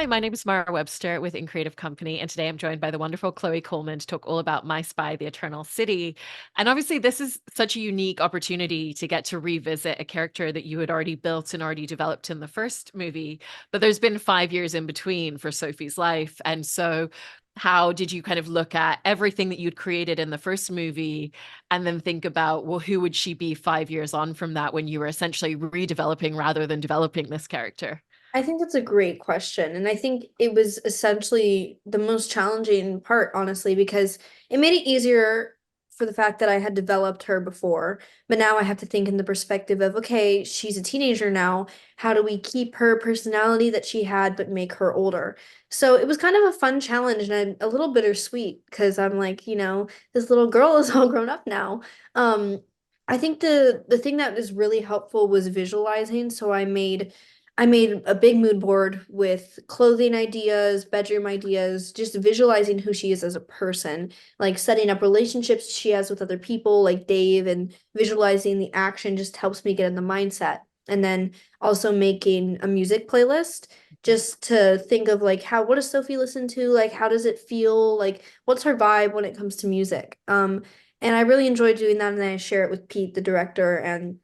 Hi, my name is Mara Webster with In Creative Company, and today I'm joined by the wonderful Chloe Coleman to talk all about My Spy, the Eternal City. And obviously, this is such a unique opportunity to get to revisit a character that you had already built and already developed in the first movie. But there's been 5 years in between for Sophie's life. And so, how did you kind of look at everything that you'd created in the first movie and then think about, well, who would she be 5 years on from that when you were essentially redeveloping rather than developing this character? I think that's a great question. And I think it was essentially the most challenging part, honestly, because it made it easier for the fact that I had developed her before. But now I have to think in the perspective of, okay, she's a teenager now. How do we keep her personality that she had, but make her older? So it was kind of a fun challenge and a little bittersweet because I'm like, this little girl is all grown up now. Um, I think the thing that was really helpful was visualizing. So I made a big mood board with clothing ideas, bedroom ideas, just visualizing who she is as a person, like setting up relationships she has with other people, like Dave, and visualizing the action just helps me get in the mindset. And then also making a music playlist just to think of like what does Sophie listen to? Like how does it feel? Like what's her vibe when it comes to music? And I really enjoy doing that, and then I share it with Pete, the director, and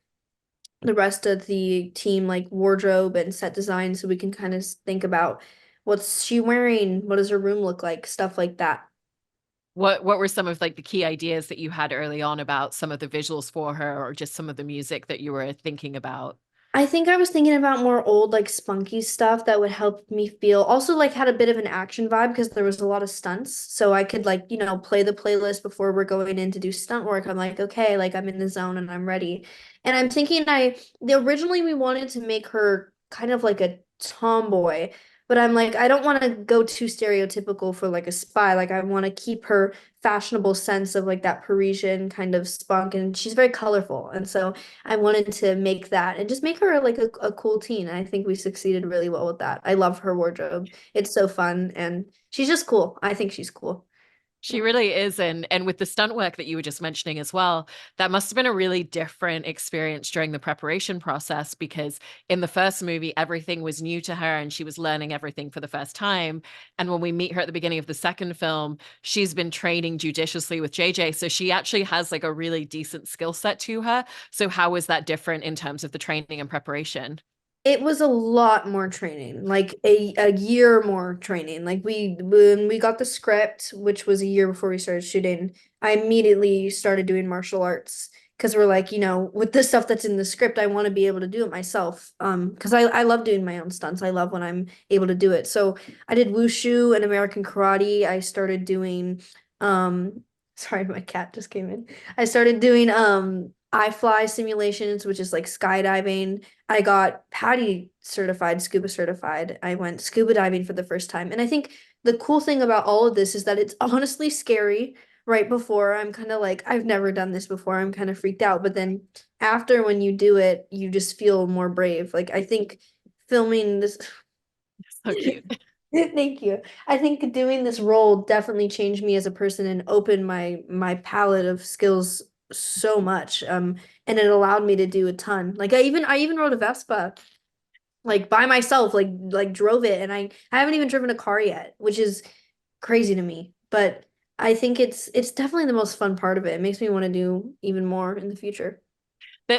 the rest of the team, like wardrobe and set design, so we can kind of think about what's she wearing, what does her room look like, stuff like that. What were some of like the key ideas that you had early on about some of the visuals for her or just some of the music that you were thinking about? I think I was thinking about more old, like spunky stuff that would help me feel. Also, like had a bit of an action vibe because there was a lot of stunts. So I could like, play the playlist before we're going in to do stunt work. I'm like, okay, like I'm in the zone and I'm ready. And I'm thinking originally we wanted to make her kind of like a tomboy, but I'm like, I don't want to go too stereotypical for like a spy. Like I want to keep her fashionable sense of like that Parisian kind of spunk, and she's very colorful. And so I wanted to make that and just make her like a cool teen. I think we succeeded really well with that. I love her wardrobe. It's so fun and she's just cool. I think she's cool. She really is. And with the stunt work that you were just mentioning as well, that must have been a really different experience during the preparation process because in the first movie, everything was new to her and she was learning everything for the first time. And when we meet her at the beginning of the second film, she's been training judiciously with JJ. So she actually has like a really decent skill set to her. So how was that different in terms of the training and preparation? It was a lot more training, like a year more training. Like when we got the script, which was a year before we started shooting, I immediately started doing martial arts because we're like, with the stuff that's in the script, I want to be able to do it myself. Because I love doing my own stunts. I love when I'm able to do it. So I did wushu and American karate. I started doing sorry, my cat just came in. I started doing I fly simulations, which is like skydiving. I got Patty certified, scuba certified. I went scuba diving for the first time. And I think the cool thing about all of this is that it's honestly scary right before. I'm kind of like, I've never done this before. I'm kind of freaked out. But then after, when you do it, you just feel more brave. Like, I think filming this, So cute. thank you. I think doing this role definitely changed me as a person and opened my palette of skills so much. And it allowed me to do a ton. Like I even rode a Vespa like by myself, like drove it, and I haven't even driven a car yet, which is crazy to me. But I think it's definitely the most fun part of it. It makes me want to do even more in the future.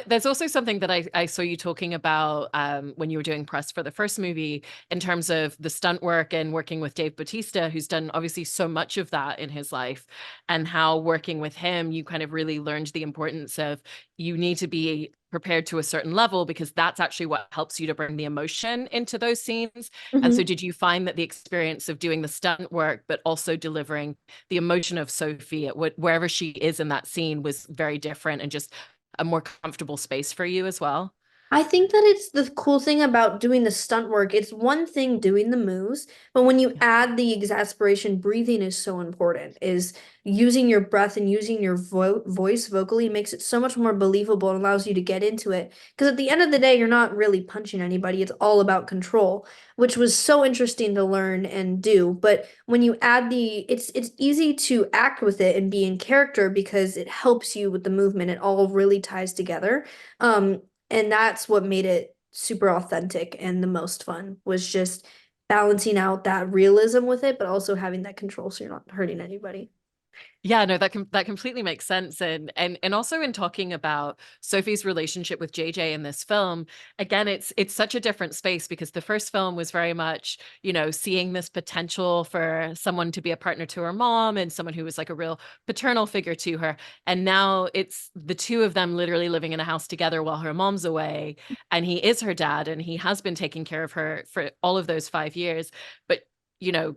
There's also something that I saw you talking about when you were doing press for the first movie in terms of the stunt work and working with Dave Bautista, who's done obviously so much of that in his life, and how working with him, you kind of really learned the importance of you need to be prepared to a certain level because that's actually what helps you to bring the emotion into those scenes. And so, Mhm. did you find that the experience of doing the stunt work, but also delivering the emotion of Sophie at wherever she is in that scene was very different and just a more comfortable space for you as well? I think that it's the cool thing about doing the stunt work. It's one thing doing the moves, but when you add the exasperation, breathing is so important. Is using your breath and using your voice vocally makes it so much more believable and allows you to get into it. Because at the end of the day, you're not really punching anybody. It's all about control, which was so interesting to learn and do. But when you add it's easy to act with it and be in character because it helps you with the movement. It all really ties together. And that's what made it super authentic and the most fun was just balancing out that realism with it, but also having that control so you're not hurting anybody. Yeah, no, that completely makes sense. And also in talking about Sophie's relationship with JJ in this film, again, it's such a different space because the first film was very much, seeing this potential for someone to be a partner to her mom and someone who was like a real paternal figure to her. And now it's the two of them literally living in a house together while her mom's away. And he is her dad and he has been taking care of her for all of those 5 years. But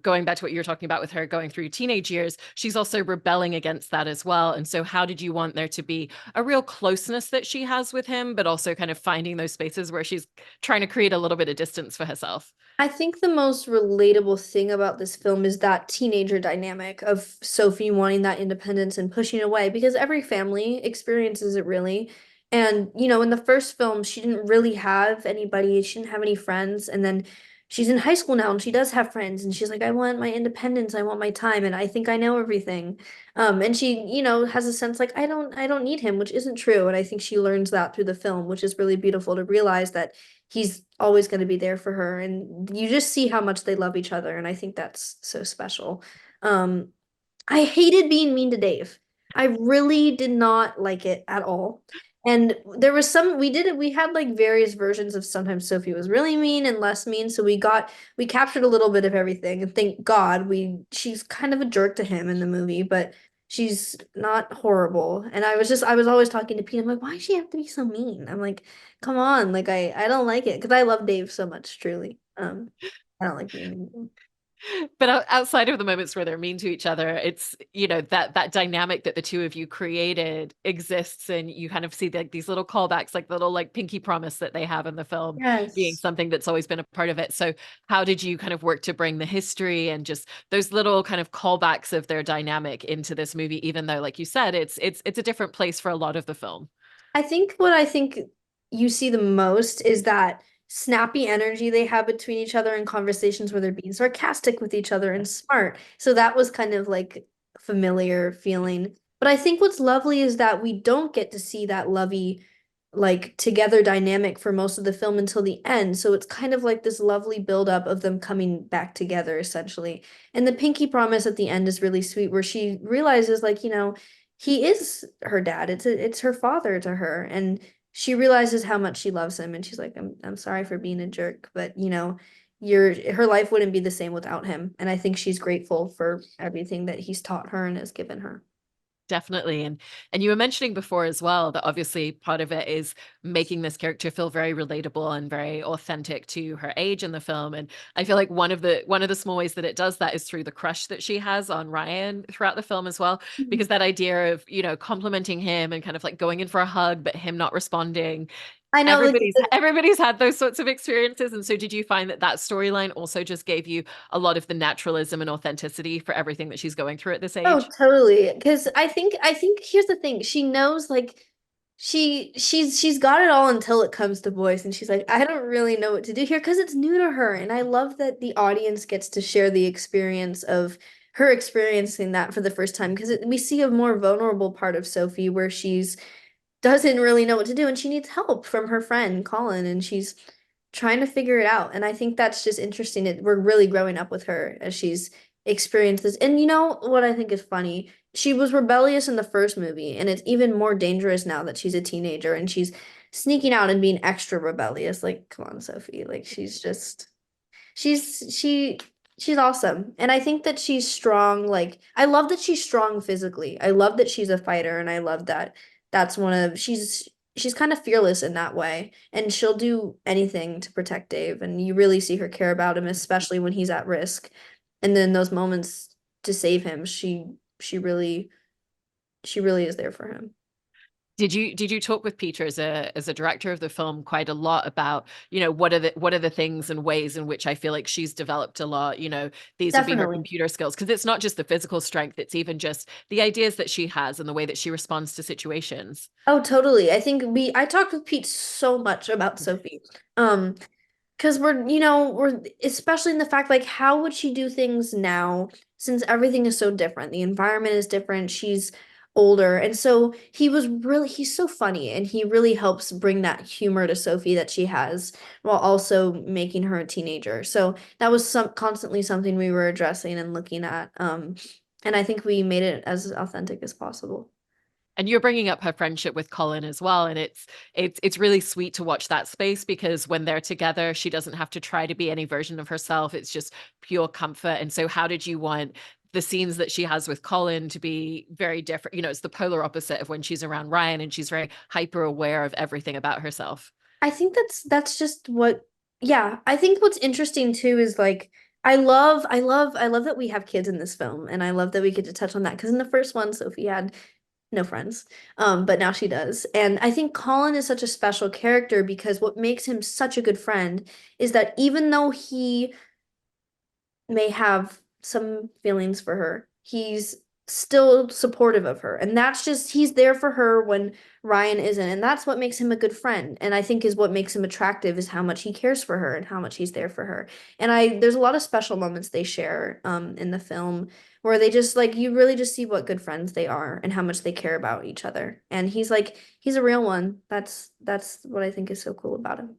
going back to what you were talking about with her going through teenage years, she's also rebelling against that as well. And so, how did you want there to be a real closeness that she has with him, but also kind of finding those spaces where she's trying to create a little bit of distance for herself? I think the most relatable thing about this film is that teenager dynamic of Sophie wanting that independence and pushing away because every family experiences it really. And, in the first film, she didn't really have anybody, she didn't have any friends. And then she's in high school now and she does have friends. And she's like, I want my independence, I want my time, and I think I know everything. And she, has a sense like, I don't need him, which isn't true. And I think she learns that through the film, which is really beautiful to realize that he's always going to be there for her and you just see how much they love each other and I think that's so special. um I hated being mean to Dave. I really did not like it at all. And there was some we had like various versions of sometimes Sophie was really mean and less mean. So we captured a little bit of everything. And thank God she's kind of a jerk to him in the movie, but she's not horrible. And I was always talking to Pete. I'm like, why does she have to be so mean? I'm like, come on, like I don't like it because I love Dave so much, truly. I don't like being mean. But outside of the moments where they're mean to each other, it's that dynamic that the two of you created exists, and you kind of see like these little callbacks, like the little like pinky promise that they have in the film being Yes. something that's always been a part of it. So how did you kind of work to bring the history and just those little kind of callbacks of their dynamic into this movie, even though, like you said, it's a different place for a lot of the film? I think you see the most is that snappy energy they have between each other in conversations where they're being sarcastic with each other and smart. So that was kind of like familiar feeling. But I think what's lovely is that we don't get to see that lovey like together dynamic for most of the film until the end. So it's kind of like this lovely buildup of them coming back together essentially. And the pinky promise at the end is really sweet where she realizes like, he is her dad. It's her father to her, and she realizes how much she loves him, and she's like, I'm sorry for being a jerk, but her life wouldn't be the same without him. And I think she's grateful for everything that he's taught her and has given her. Definitely. And you were mentioning before as well that obviously part of it is making this character feel very relatable and very authentic to her age in the film. And I feel like one of the small ways that it does that is through the crush that she has on Ryan throughout the film as well. Because that idea of, complimenting him and kind of like going in for a hug, but him not responding. I know, like Everybody's had those sorts of experiences. And so did you find that storyline also just gave you a lot of the naturalism and authenticity for everything that she's going through at this oh, age? totally. Because I think here's the thing. She knows like she's got it all until it comes to boys, and she's like, I don't really know what to do here because it's new to her. And I love that the audience gets to share the experience of her experiencing that for the first time because we see a more vulnerable part of Sophie where she's doesn't really know what to do and she needs help from her friend Colin and she's trying to figure it out. And I think that's just interesting. We're really growing up with her as she's experienced this. And you know what I think is funny? She was rebellious in the first movie, and it's even more dangerous now that she's a teenager and she's sneaking out and being extra rebellious. Like, come on, Sophie. Like she's she's awesome. And I think that she's strong. Like, I love that she's strong physically. I love that she's a fighter, and I love that that's one of she's kind of fearless in that way, and she'll do anything to protect Dave, and you really see her care about him, especially when he's at risk. And then those moments to save him, she really she really is there for him. Did you talk with Peter as a director of the film quite a lot about, what are the things and ways in which I feel like she's developed a lot, these would be her Definitely. computer skills, because it's not just the physical strength, it's even just the ideas that she has and the way that she responds to situations. Oh, totally. I talked with Pete so much about Sophie. Because we're especially in the fact like how would she do things now since everything is so different. The environment is different. She's older. And so he's so funny and he really helps bring that humor to Sophie that she has while also making her a teenager. So that was constantly something we were addressing and looking at. And I think we made it as authentic as possible. And you're bringing up her friendship with Colin as well, and it's really sweet to watch that space because when they're together, she doesn't have to try to be any version of herself. It's just pure comfort. And so, how did you want the scenes that she has with Colin to be very different? You know, it's the polar opposite of when she's around Ryan and she's very hyper aware of everything about herself. I think that's just what yeah, I think what's interesting too is like I love that we have kids in this film and I love that we get to touch on that because in the first one Sophie had no friends. But now she does. And I think Colin is such a special character because what makes him such a good friend is that even though he may have some feelings for her, he's still supportive of her. And that's just, he's there for her when Ryan isn't. And that's what makes him a good friend. And I think is what makes him attractive is how much he cares for her and how much he's there for her. And there's a lot of special moments they share in the film where they just like, you really just see what good friends they are and how much they care about each other. And he's a real one. That's what I think is so cool about him.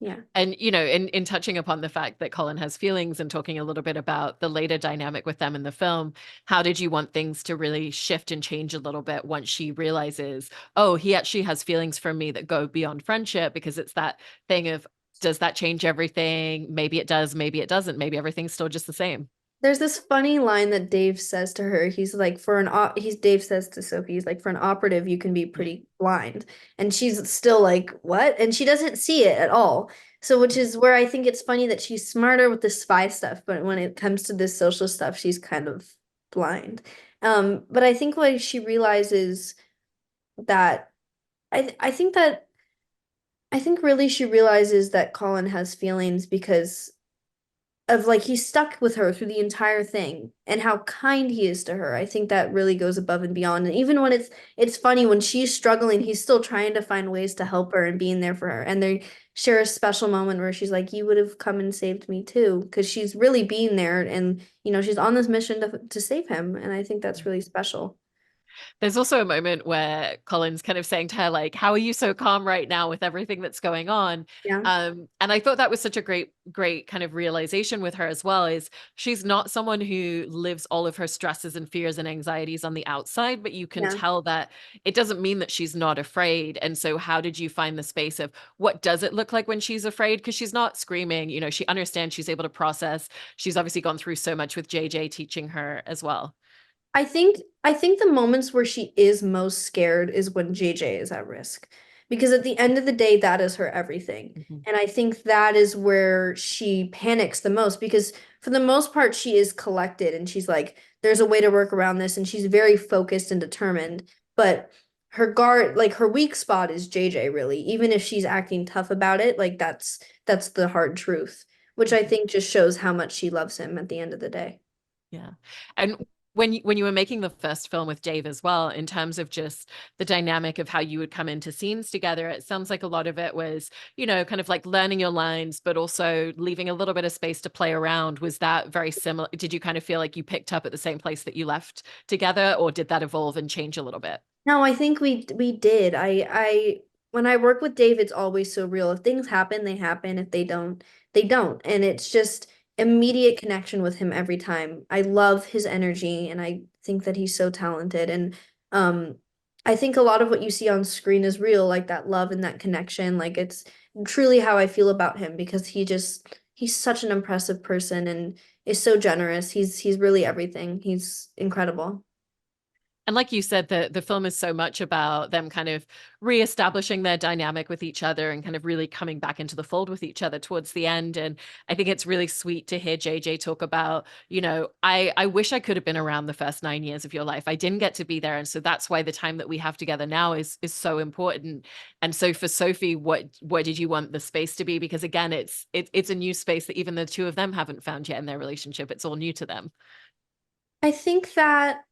Yeah. And, you know, in touching upon the fact that Colin has feelings and talking a little bit about the later dynamic with them in the film, how did you want things to really shift and change a little bit once she realizes, oh, he actually has feelings for me that go beyond friendship? Because it's that thing of, does that change everything? Maybe it does, maybe it doesn't, maybe everything's still just the same. There's this funny line that Dave says to her. He's like, Dave says to Sophie, he's like, for an operative, you can be pretty blind. And she's still like, what? And she doesn't see it at all. So, which is where I think it's funny that she's smarter with the spy stuff, but when it comes to this social stuff, she's kind of blind. But I think what she realizes that I think that I think really she realizes that Colin has feelings because of like he's stuck with her through the entire thing and how kind he is to her. I think that really goes above and beyond. And even when it's funny when she's struggling, he's still trying to find ways to help her and being there for her. And they share a special moment where she's like, "You would have come and saved me too," because she's really being there and she's on this mission to save him. And I think that's really special. There's also a moment where Colin's kind of saying to her, like, how are you so calm right now with everything that's going on? Yeah, And I thought that was such a great kind of realization with her as well, is she's not someone who lives all of her stresses and fears and anxieties on the outside, but you can yeah. tell that it doesn't mean that she's not afraid. And so how did you find the space of what does it look like when she's afraid? Because she's not screaming, you know, she understands, she's able to process. She's obviously gone through so much with JJ teaching her as well. I think the moments where she is most scared is when JJ is at risk. Because at the end of the day, that is her everything. Mhm. And I think that is where she panics the most because for the most part she is collected and she's like, there's a way to work around this and she's very focused and determined. But her weak spot is JJ really. Even if she's acting tough about it, like that's the hard truth, which I think just shows how much she loves him at the end of the day. Yeah. And when you were making the first film with Dave as well, in terms of just the dynamic of how you would come into scenes together, it sounds like a lot of it was, you know, kind of like learning your lines, but also leaving a little bit of space to play around. Was that very similar? Did you kind of feel like you picked up at the same place that you left together, or did that evolve and change a little bit? No, I think we did. I when I work with Dave, it's always so real. If things happen, they happen. If they don't, they don't. And it's just immediate connection with him every time. I love his energy and I think that he's so talented. And um I think a lot of what you see on screen is real, like that love and that connection. Like it's truly how I feel about him because he's such an impressive person and is so generous. He's really everything. He's incredible. And like you said, the film is so much about them kind of reestablishing their dynamic with each other and kind of really coming back into the fold with each other towards the end. And I think it's really sweet to hear JJ talk about, you know, I wish I could have been around the first 9 years of your life. I didn't get to be there. And so that's why the time that we have together now is so important. And so for Sophie, what did you want the space to be? Because again, it's a new space that even the two of them haven't found yet in their relationship. It's all new to them. I think that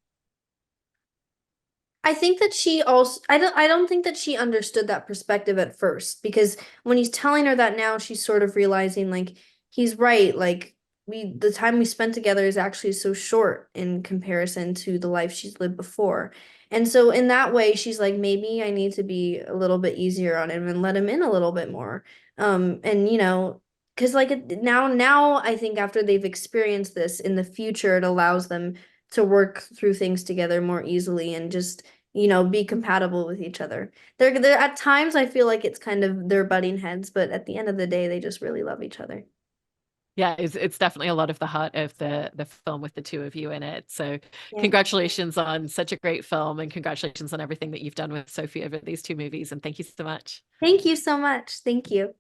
I think that she also I don't think that she understood that perspective at first because when he's telling her that now she's sort of realizing like he's right like the time we spent together is actually so short in comparison to the life she's lived before. And so in that way, she's like, maybe I need to be a little bit easier on him and let him in a little bit more. And because like now I think after they've experienced this in the future, it allows them to work through things together more easily and just, be compatible with each other. They're at times I feel like it's kind of they're butting heads, but at the end of the day, they just really love each other. Yeah, it's definitely a lot of the heart of the film with the two of you in it. So Yeah. congratulations on such a great film and congratulations on everything that you've done with Sophie over these two movies. And thank you so much. Thank you so much. Thank you.